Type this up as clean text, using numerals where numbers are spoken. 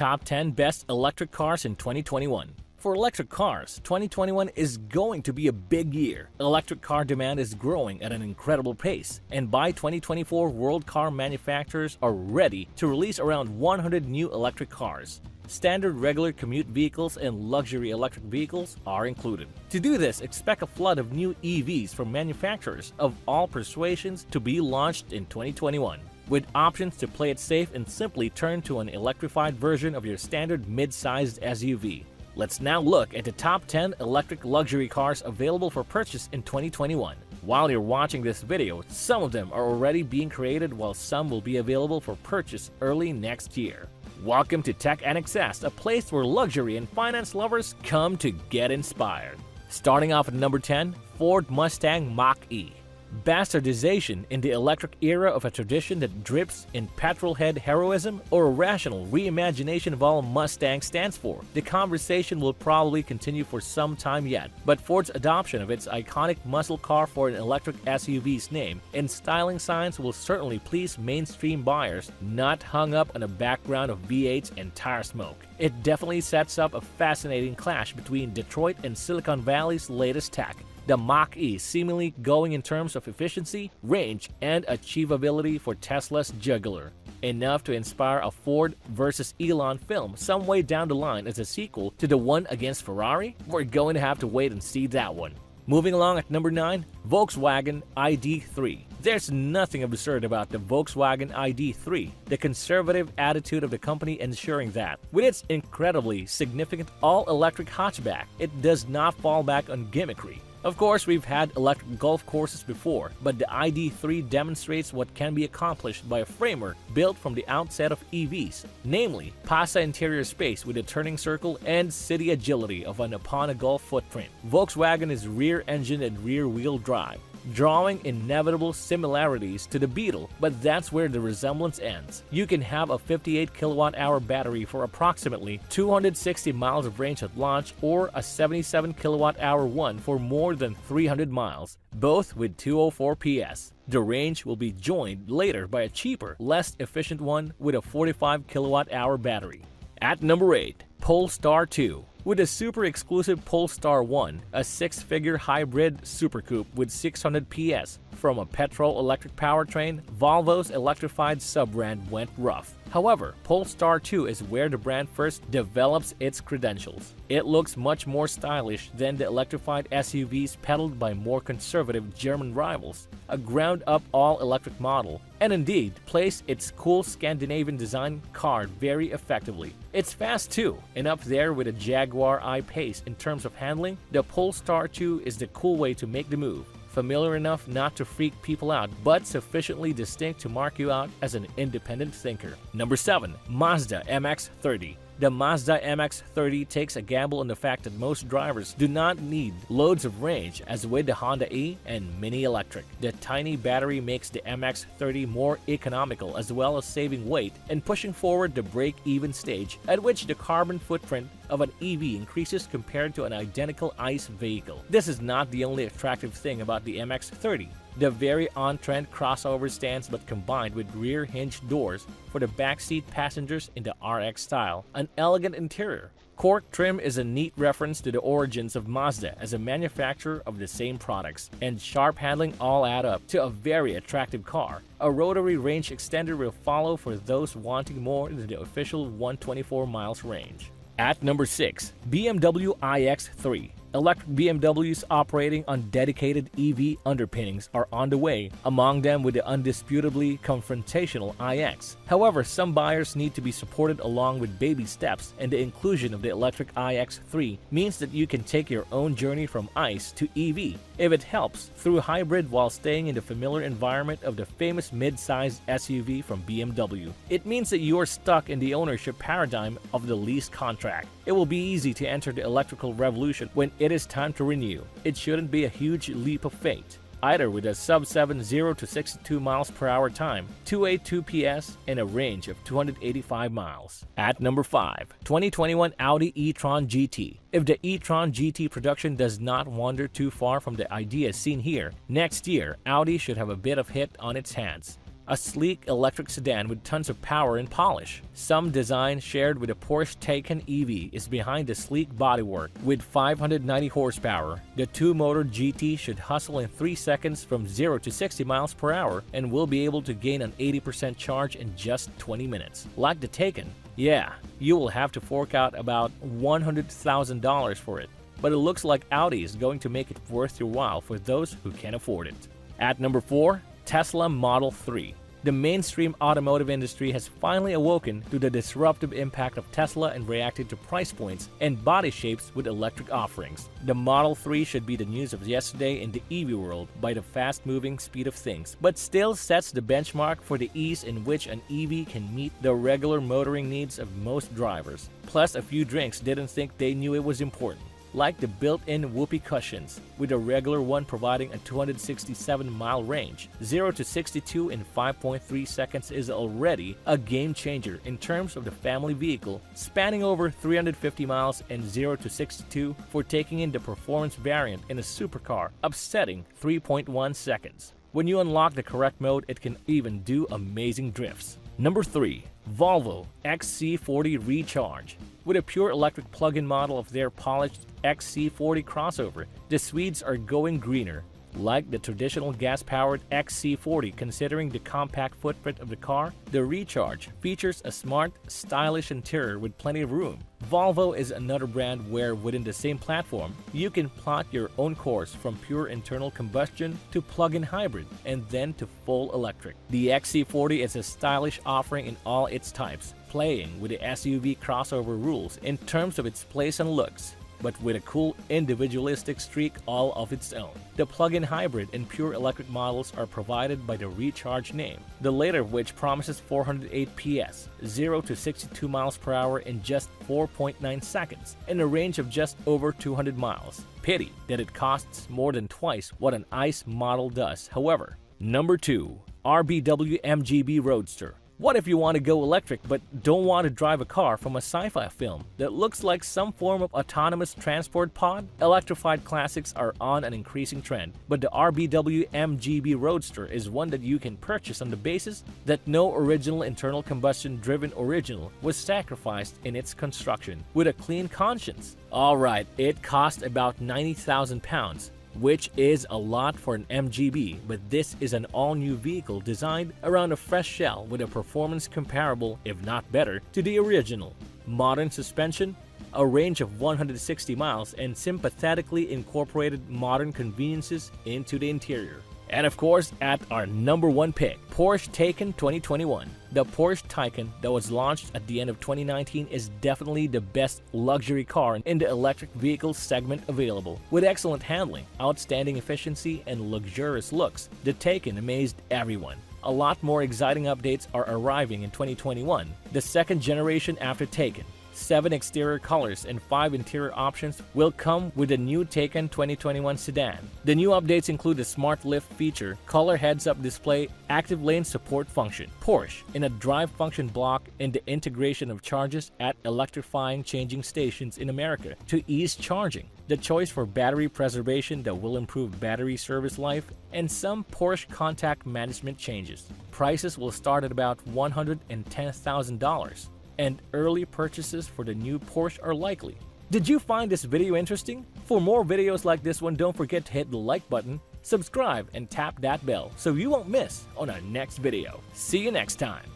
Top 10 Best Electric Cars in 2021. For electric cars, 2021 is going to be a big year. Electric car demand is growing at an incredible pace, and by 2024, world car manufacturers are ready to release around 100 new electric cars. Standard regular commute vehicles and luxury electric vehicles are included. To do this, expect a flood of new EVs from manufacturers of all persuasions to be launched in 2021. With options to play it safe and simply turn to an electrified version of your standard mid-sized SUV. Let's now look at the top 10 electric luxury cars available for purchase in 2021. While you're watching this video, some of them are already being created while some will be available for purchase early next year. Welcome to TEKNXS, a place where luxury and finance lovers come to get inspired. Starting off at number 10, Ford Mustang Mach-E. Bastardization in the electric era of a tradition that drips in petrol-head heroism or a rational reimagination of all Mustang stands for. The conversation will probably continue for some time yet, but Ford's adoption of its iconic muscle car for an electric SUV's name and styling signs will certainly please mainstream buyers not hung up on a background of V8s and tire smoke. It definitely sets up a fascinating clash between Detroit and Silicon Valley's latest tech. The Mach-E seemingly going in terms of efficiency, range, and achievability for Tesla's jugular. Enough to inspire a Ford vs. Elon film some way down the line as a sequel to the one against Ferrari? We're going to have to wait and see that one. Moving along at number 9, Volkswagen ID.3. There's nothing absurd about the Volkswagen ID.3, the conservative attitude of the company ensuring that, with its incredibly significant all-electric hatchback, it does not fall back on gimmickry. Of course, we've had electric golf courses before, but the ID.3 demonstrates what can be accomplished by a framework built from the outset of EVs, namely, Pasa interior space with a turning circle and city agility of an upon a golf footprint. Volkswagen is rear engine and rear wheel drive, drawing inevitable similarities to the Beetle, but that's where the resemblance ends. You can have a 58 kilowatt-hour battery for approximately 260 miles of range at launch or a 77 kilowatt-hour one for more than 300 miles, both with 204 PS. The range will be joined later by a cheaper, less efficient one with a 45 kilowatt-hour battery. At number 8, Polestar 2. With a super exclusive Polestar 1, a 6-figure hybrid supercoupe with 600 PS from a petrol-electric powertrain, Volvo's electrified sub-brand went rough. However, Polestar 2 is where the brand first develops its credentials. It looks much more stylish than the electrified SUVs peddled by more conservative German rivals, a ground-up all-electric model, and indeed plays its cool Scandinavian design card very effectively. It's fast too, and up there with a Jaguar I-Pace in terms of handling, the Polestar 2 is the cool way to make the move. Familiar enough not to freak people out, but sufficiently distinct to mark you out as an independent thinker. Number 7. Mazda MX-30. The Mazda MX-30 takes a gamble on the fact that most drivers do not need loads of range as with the Honda E and Mini Electric. The tiny battery makes the MX-30 more economical as well as saving weight and pushing forward the break-even stage at which the carbon footprint of an EV increases compared to an identical ICE vehicle. This is not the only attractive thing about the MX-30. The very on-trend crossover stance but combined with rear hinged doors for the backseat passengers in the RX style, an elegant interior. Cork trim is a neat reference to the origins of Mazda as a manufacturer of the same products, and sharp handling all add up to a very attractive car. A rotary range extender will follow for those wanting more than the official 124 miles range. At number 6, BMW iX3. Electric BMWs operating on dedicated EV underpinnings are on the way, among them with the undisputably confrontational iX. However, some buyers need to be supported along with baby steps, and the inclusion of the electric iX3 means that you can take your own journey from ICE to EV, if it helps, through hybrid while staying in the familiar environment of the famous mid-sized SUV from BMW. It means that you are stuck in the ownership paradigm of the lease contract. It will be easy to enter the electrical revolution when it is time to renew. It shouldn't be a huge leap of faith, either with a sub-7 0 to 62 miles per hour time, 282 PS, and a range of 285 miles. At number 5, 2021 Audi E-Tron GT. If the E-Tron GT production does not wander too far from the ideas seen here, next year Audi should have a bit of hit on its hands. a sleek electric sedan with tons of power and polish. Some design shared with a Porsche Taycan EV is behind the sleek bodywork. With 590 horsepower, the two-motor GT should hustle in 3 seconds from 0 to 60 miles per hour and will be able to gain an 80% charge in just 20 minutes. Like the Taycan, yeah, you will have to fork out about $100,000 for it, but it looks like Audi is going to make it worth your while for those who can afford it. At number 4, Tesla Model 3. The mainstream automotive industry has finally awoken to the disruptive impact of Tesla and reacted to price points and body shapes with electric offerings. The Model 3 should be the news of yesterday in the EV world by the fast-moving speed of things, but still sets the benchmark for the ease in which an EV can meet the regular motoring needs of most drivers. Plus, a few drinks didn't think they knew it was important, like the built-in whoopee cushions, with a regular one providing a 267-mile range. 0 to 62 in 5.3 seconds is already a game-changer in terms of the family vehicle, spanning over 350 miles, and 0 to 62 for taking in the performance variant in a supercar, upsetting 3.1 seconds. When you unlock the correct mode, it can even do amazing drifts. Number 3. Volvo XC40 Recharge. With a pure electric plug-in model of their polished XC40 crossover, the Swedes are going greener. Like the traditional gas-powered XC40, considering the compact footprint of the car, the Recharge features a smart, stylish interior with plenty of room. Volvo is another brand where, within the same platform, you can plot your own course from pure internal combustion to plug-in hybrid and then to full electric. The XC40 is a stylish offering in all its types, playing with the SUV crossover rules in terms of its place and looks, but with a cool individualistic streak all of its own. The plug-in hybrid and pure electric models are provided by the Recharge name, the latter of which promises 408 PS, 0 to 62 miles per hour in just 4.9 seconds, and a range of just over 200 miles. Pity that it costs more than twice what an ICE model does, however. Number 2. RBW MGB Roadster. What if you want to go electric but don't want to drive a car from a sci-fi film that looks like some form of autonomous transport pod? Electrified classics are on an increasing trend, but the RBW MGB Roadster is one that you can purchase on the basis that no original internal combustion driven original was sacrificed in its construction, with a clean conscience. Alright, it cost about £90,000. Which is a lot for an MGB, but this is an all-new vehicle designed around a fresh shell with a performance comparable, if not better, to the original. Modern suspension, a range of 160 miles, and sympathetically incorporated modern conveniences into the interior. And of course, at our number 1 pick, Porsche Taycan 2021. The Porsche Taycan that was launched at the end of 2019 is definitely the best luxury car in the electric vehicle segment available. With excellent handling, outstanding efficiency, and luxurious looks, the Taycan amazed everyone. A lot more exciting updates are arriving in 2021, the second generation after Taycan. 7 exterior colors and 5 interior options will come with the new Taycan 2021 sedan. The new updates include a smart lift feature, color heads-up display, active lane support function, Porsche in a drive function block, and the integration of charges at electrifying changing stations in America to ease charging, the choice for battery preservation that will improve battery service life, and some Porsche contact management changes. Prices will start at about $110,000. And early purchases for the new Porsche are likely. Did you find this video interesting? For more videos like this one, don't forget to hit the like button, subscribe, and tap that bell so you won't miss on our next video. See you next time.